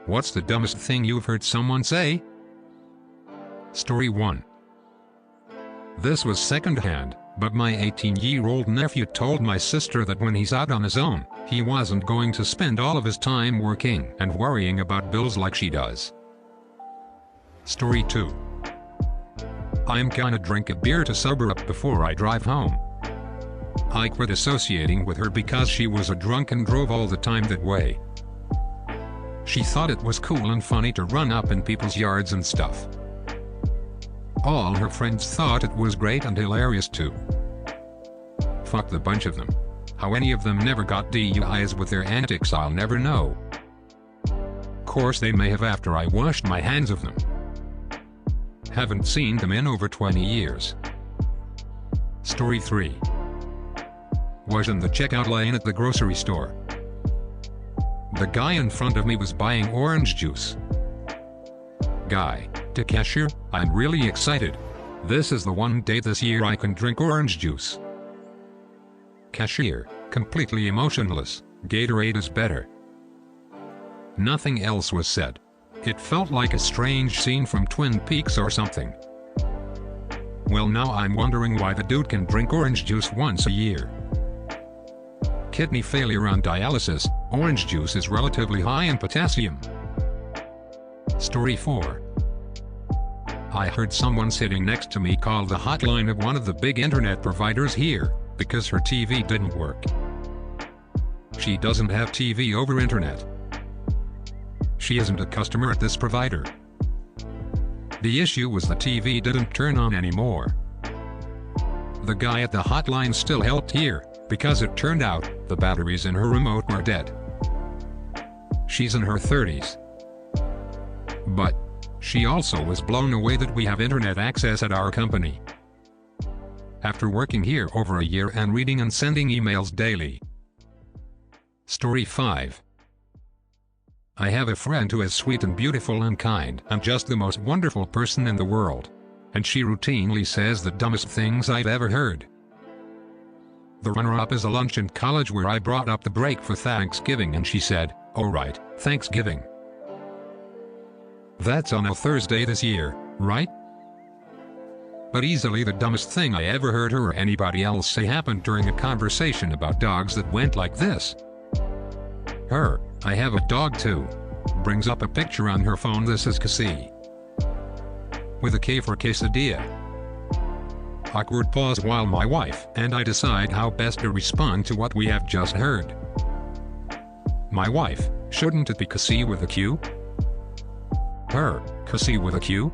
What's the dumbest thing you've heard someone say? Story 1. This was secondhand, but my 18-year-old nephew told my sister that when he's out on his own, he wasn't going to spend all of his time working and worrying about bills like she does. Story 2. I'm gonna drink a beer to sober up before I drive home. I quit associating with her because she was a drunk and drove all the time that way. She thought it was cool and funny to run up in people's yards and stuff. All her friends thought it was great and hilarious too. Fuck the bunch of them. How any of them never got DUIs with their antics I'll never know. Course they may have after I washed my hands of them. Haven't seen them in over 20 years. Story 3. Was in the checkout line at the grocery store. The guy in front of me was buying orange juice. Guy, to cashier, I'm really excited. This is the one day this year I can drink orange juice. Cashier, completely emotionless, Gatorade is better. Nothing else was said. It felt like a strange scene from Twin Peaks or something. Well, now I'm wondering why the dude can drink orange juice once a year. Kidney failure on dialysis, orange juice is relatively high in potassium. Story 4. I heard someone sitting next to me call the hotline of one of the big internet providers here, because her TV didn't work. She doesn't have TV over internet. She isn't a customer at this provider. The issue was the TV didn't turn on anymore. The guy at the hotline still helped here, because it turned out the batteries in her remote were dead. She's in her 30s. But she also was blown away that we have internet access at our company. After working here over a year and reading and sending emails daily. Story 5. I have a friend who is sweet and beautiful and kind and just the most wonderful person in the world. And she routinely says the dumbest things I've ever heard. The runner-up is a lunch in college where I brought up the break for Thanksgiving and she said, "Oh right, Thanksgiving. That's on a Thursday this year, right?" But easily the dumbest thing I ever heard her or anybody else say happened during a conversation about dogs that went like this. Her, "I have a dog too," brings up a picture on her phone. This is Cassie. With a K for quesadilla. Awkward pause while my wife and I decide how best to respond to what we have just heard. My wife, "Shouldn't it be Cassie with a Q?" Her, "Cassie with a Q?"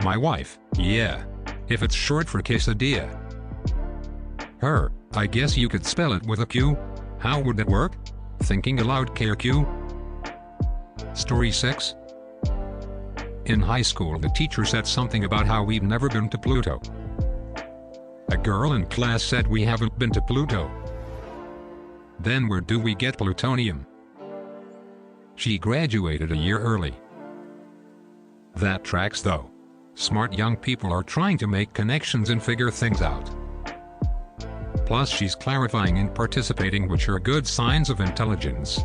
My wife, "Yeah. If it's short for quesadilla." Her, "I guess you could spell it with a Q. How would that work? Thinking aloud, KQ. Story 6. In high school the teacher said something about how we'd never been to Pluto. A girl in class said we haven't been to Pluto. Then where do we get plutonium? She graduated a year early. That tracks though. Smart young people are trying to make connections and figure things out. Plus she's clarifying and participating, which are good signs of intelligence.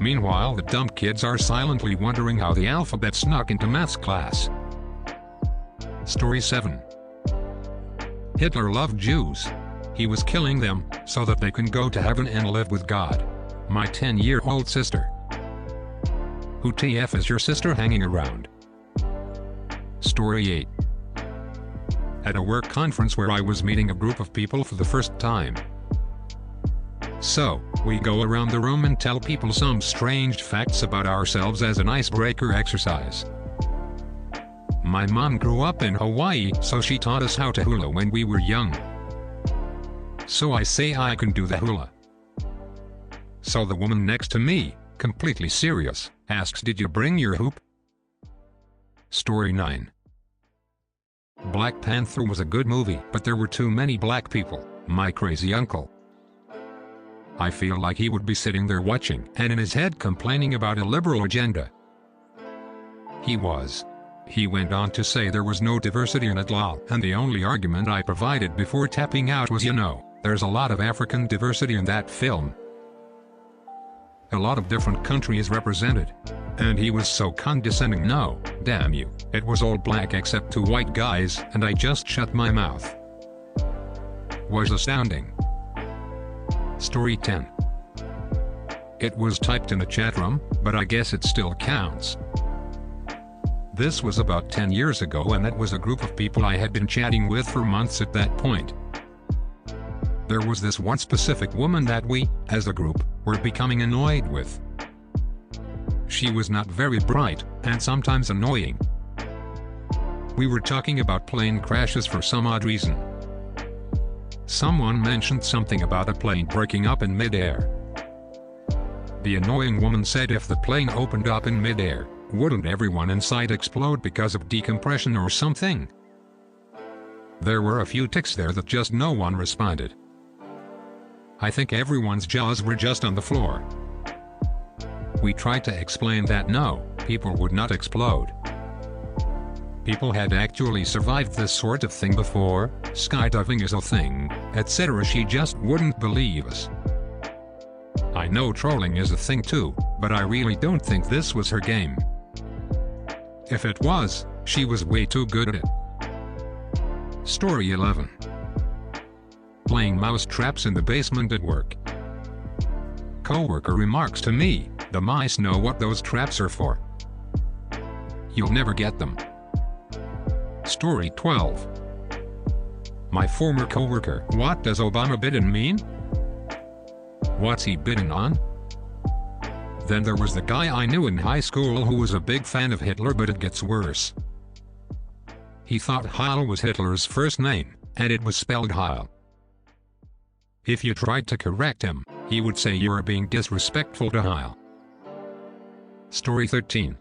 Meanwhile the dumb kids are silently wondering how the alphabet snuck into maths class. Story 7. Hitler loved Jews. He was killing them so that they can go to heaven and live with God. My 10-year-old sister. Who TF is your sister hanging around? Story 8. At a work conference where I was meeting a group of people for the first time. So, we go around the room and tell people some strange facts about ourselves as an icebreaker exercise. My mom grew up in Hawaii, so she taught us how to hula when we were young. So I say I can do the hula. So the woman next to me, completely serious, asks, "Did you bring your hoop?" Story 9. Black Panther was a good movie, but there were too many black people, my crazy uncle. I feel like he would be sitting there watching and in his head complaining about a liberal agenda. He was. He went on to say there was no diversity in it lol, and the only argument I provided before tapping out was, there's a lot of African diversity in that film. a lot of different countries represented. And he was so condescending. No, damn you, it was all black except 2 white guys, and I just shut my mouth. Was astounding. Story 10. It was typed in the chat room, but I guess it still counts. This was about 10 years ago, and that was a group of people I had been chatting with for months at that point. There was this one specific woman that we, as a group, were becoming annoyed with. She was not very bright, and sometimes annoying. We were talking about plane crashes for some odd reason. Someone mentioned something about a plane breaking up in midair. The annoying woman said if the plane opened up in midair, wouldn't everyone inside explode because of decompression or something? There were a few ticks there that just no one responded. I think everyone's jaws were just on the floor. We tried to explain that no, people would not explode. People had actually survived this sort of thing before, skydiving is a thing, etc. She just wouldn't believe us. I know trolling is a thing too, but I really don't think this was her game. If it was, she was way too good at it. Story 11. Playing mouse traps in the basement at work. Coworker remarks to me, the mice know what those traps are for. You'll never get them. Story 12. My former coworker. What does Obama bidding mean? What's he bidding on? Then there was the guy I knew in high school who was a big fan of Hitler, but it gets worse. He thought Heil was Hitler's first name, and it was spelled Heil. If you tried to correct him, he would say you are being disrespectful to Heil. Story 13.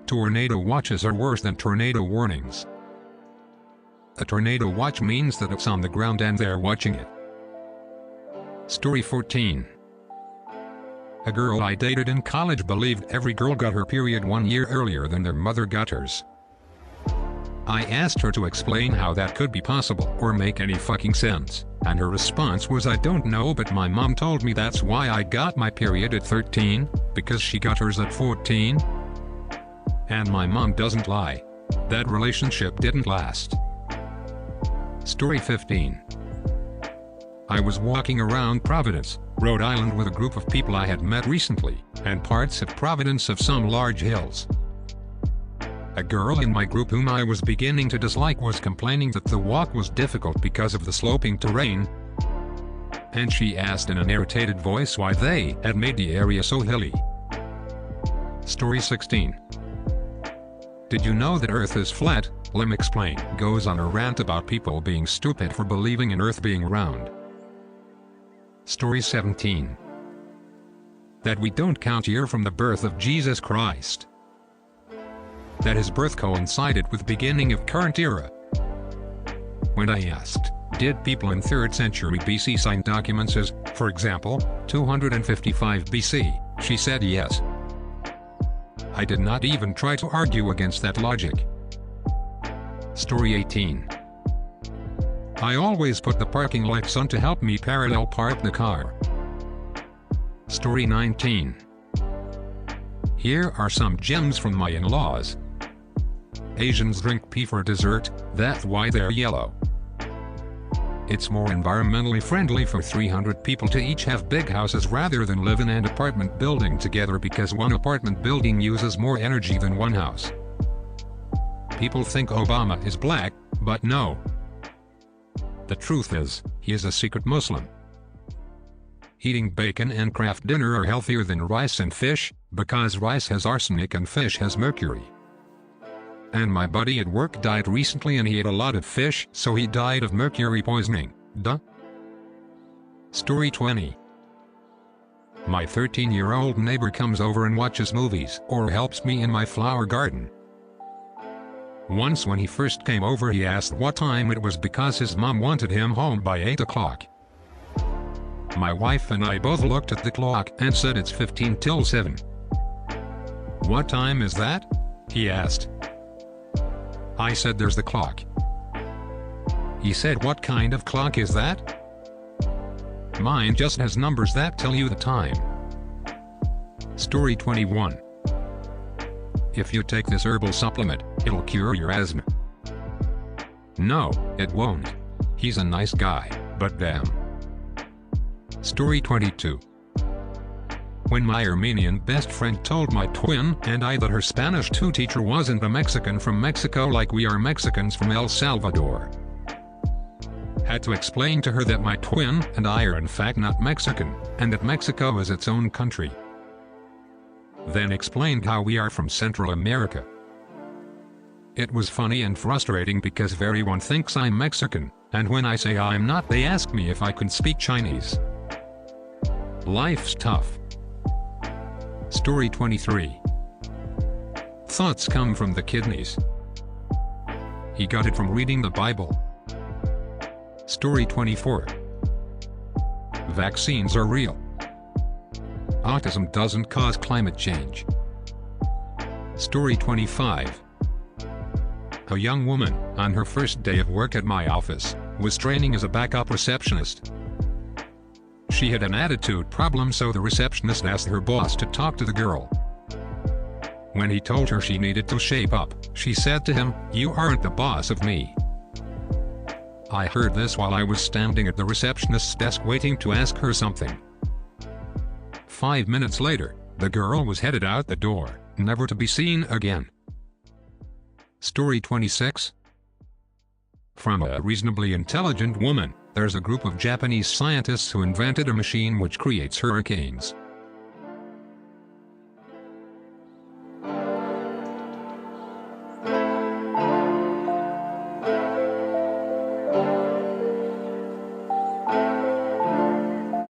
Tornado watches are worse than tornado warnings. A tornado watch means that it's on the ground and they're watching it. Story 14. A girl I dated in college believed every girl got her period 1 year earlier than their mother got hers. I asked her to explain how that could be possible or make any fucking sense, and her response was, I don't know, but my mom told me that's why I got my period at 13, because she got hers at 14. And my mom doesn't lie. That relationship didn't last. Story 15. I was walking around Providence, Rhode Island with a group of people I had met recently, and parts of Providence have some large hills. A girl in my group whom I was beginning to dislike was complaining that the walk was difficult because of the sloping terrain, and she asked in an irritated voice why they had made the area so hilly. Story 16. Did you know that Earth is flat? Lim explain. Goes on a rant about people being stupid for believing in Earth being round. Story 17. That we don't count year from the birth of Jesus Christ. That his birth coincided with beginning of current era. When I asked, did people in 3rd century BC sign documents as, for example, 255 BC, she said yes. I did not even try to argue against that logic. Story 18. I always put the parking lights on to help me parallel park the car. Story 19. Here are some gems from my in-laws. Asians drink pee for dessert, that's why they're yellow. It's more environmentally friendly for 300 people to each have big houses rather than live in an apartment building together, because one apartment building uses more energy than one house. People think Obama is black, but no. The truth is, he is a secret Muslim. Eating bacon and Kraft dinner are healthier than rice and fish, because rice has arsenic and fish has mercury. And my buddy at work died recently and he ate a lot of fish, so he died of mercury poisoning. Duh. Story 20. My 13-year-old neighbor comes over and watches movies or helps me in my flower garden. Once when he first came over he asked what time it was because his mom wanted him home by 8 o'clock. My wife and I both looked at the clock and said it's 15 till 7. What time is that? He asked. I said there's the clock. He said what kind of clock is that? Mine just has numbers that tell you the time. Story 21. If you take this herbal supplement, it'll cure your asthma. No, it won't. He's a nice guy, but damn. Story 22. When my Armenian best friend told my twin and I that her Spanish 2 teacher wasn't a Mexican from Mexico like we are Mexicans from El Salvador. Had to explain to her that my twin and I are in fact not Mexican, and that Mexico is its own country. Then explained how we are from Central America. It was funny and frustrating because everyone thinks I'm Mexican, and when I say I'm not they ask me if I can speak Chinese. Life's tough. Story 23. Thoughts come from the kidneys. He got it from reading the Bible. Story 24. Vaccines are real. Autism doesn't cause climate change. Story 25. A young woman, on her first day of work at my office, was training as a backup receptionist. She had an attitude problem, so the receptionist asked her boss to talk to the girl. When he told her she needed to shape up, she said to him, "You aren't the boss of me." I heard this while I was standing at the receptionist's desk waiting to ask her something. 5 minutes later, the girl was headed out the door, never to be seen again. Story 26. From a reasonably intelligent woman, there's a group of Japanese scientists who invented a machine which creates hurricanes.